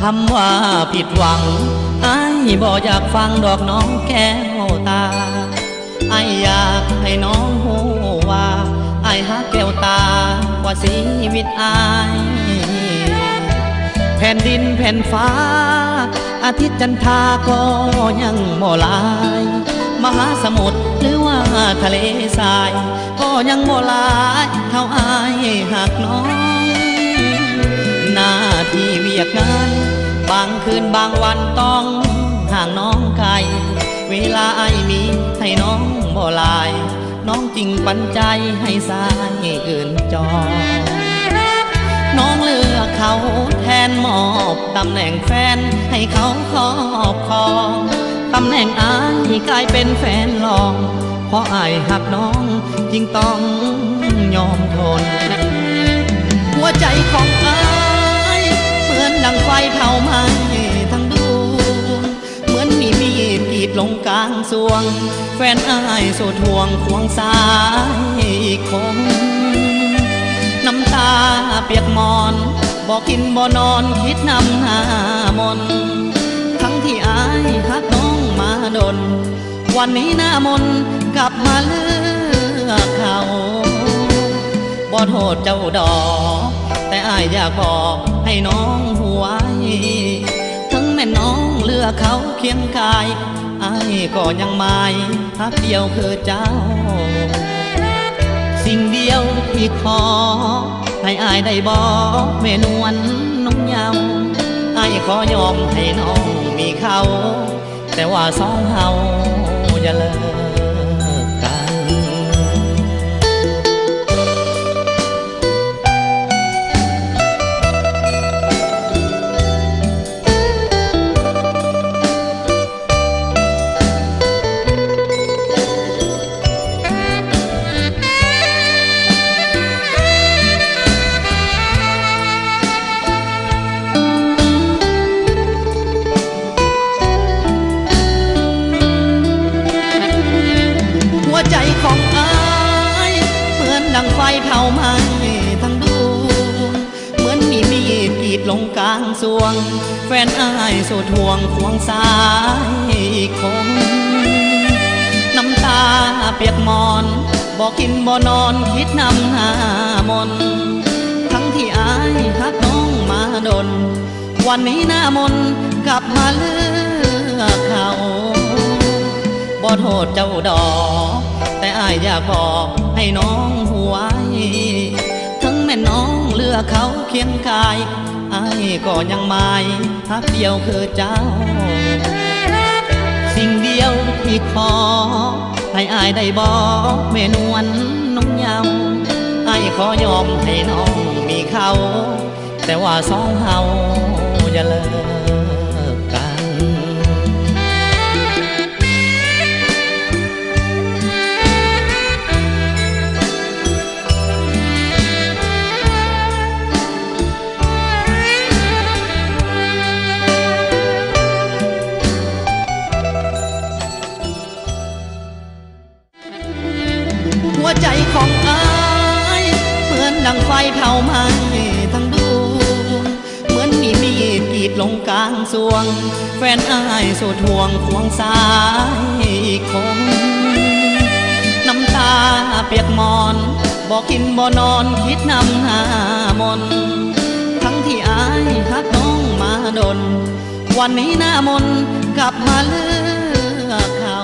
คำว่าผิดหวังอ้ายบ่อยากฟังดอกน้องแก้วตาอ้ายอยากให้น้องหูว่าอ้ายฮักแก้วตากว่าชีวิตอ้ายแผ่นดินแผ่นฟ้าอาทิตย์จันทราก็ยังบ่ลายมหาสมุทรหรือว่าทะเลทรายก็ยังบ่ลายเท่าอ้ายหักน้องหน้าที่เวียกงานบางคืนบางวันต้องห่างน้องไกลเวลาอ้ายมีให้น้องบ่ลายน้องจริงปันใจให้สายอื่นจองน้องเลือกเขาแทนมอบตำแหน่งแฟนให้เขาครอบครองตำแหน่งอ้ายกลายเป็นแฟนรองเพราะอ้ายหักน้องจึงต้องยอมทนหัวใจของอ้ายเหมือนดังไฟเผาไหม้ทั้งดวงเหมือนมีดกรีดลงกลางสวงแฟนอ้ายโสดห่วงควงสายคงน้ำตาเปียกมอนบอกกินบ่นอนคิดนำหามนทั้งที่อ้ายฮักน้องมาดนวันนี้หน้ามนกลับมาเลือกเขาบ่โทษเจ้าดอกแต่อ้ายอยากบอกให้น้องหัวถึงแม่น้องเลือกเขาเคียงกายอ้ายก็ยังไม่ฮักเดียวคือเจ้าสิ่งเดียวที่ขอให้อ้ายได้บอกแม่นวลนุ่งยำอ้ายขอยอมให้น้องมีเขาแต่ว่าสองเฮาอย่าเลิกกันใจของอ้ายเหมือนดังไฟเผาไหม้ทั้งดวงเหมือนมีดกรีดลงกลางสวงแฟนอ้ายโสดห่วงควงสายคงน้ำตาเปียกมอนบอกกินบ่นอนคิดนำหามนทั้งที่อ้ายฮักน้องมาดนวันนี้หน้ามนกลับมาเลือกเขาบ่โทษเจ้าดอกแต่อ้ายอยากบอกให้น้องหัวถึงแม่น้องเลือกเขาเคียงกายอ้ายก็ยังไม่ฮักเดียวคือเจ้าสิ่งเดียวที่ขอให้อ้ายได้บอกแม่นวลนุ่งยำอ้ายขอยอมให้น้องมีเขาแต่ว่าสองเฮาอย่าเลิกกันหัวใจของอ้ายเหมือนดังไฟเผาไหม้ทั้งดวงเหมือนมีดกรีดลงกลางสวงแฟนอ้ายโสดห่วงควงสายคงน้ำตาเปียกมอนบอกกินบ่นอนคิดนำหามนทั้งที่อ้ายฮักน้องมาดนวันนี้หน้ามนกลับมาเลือกเขา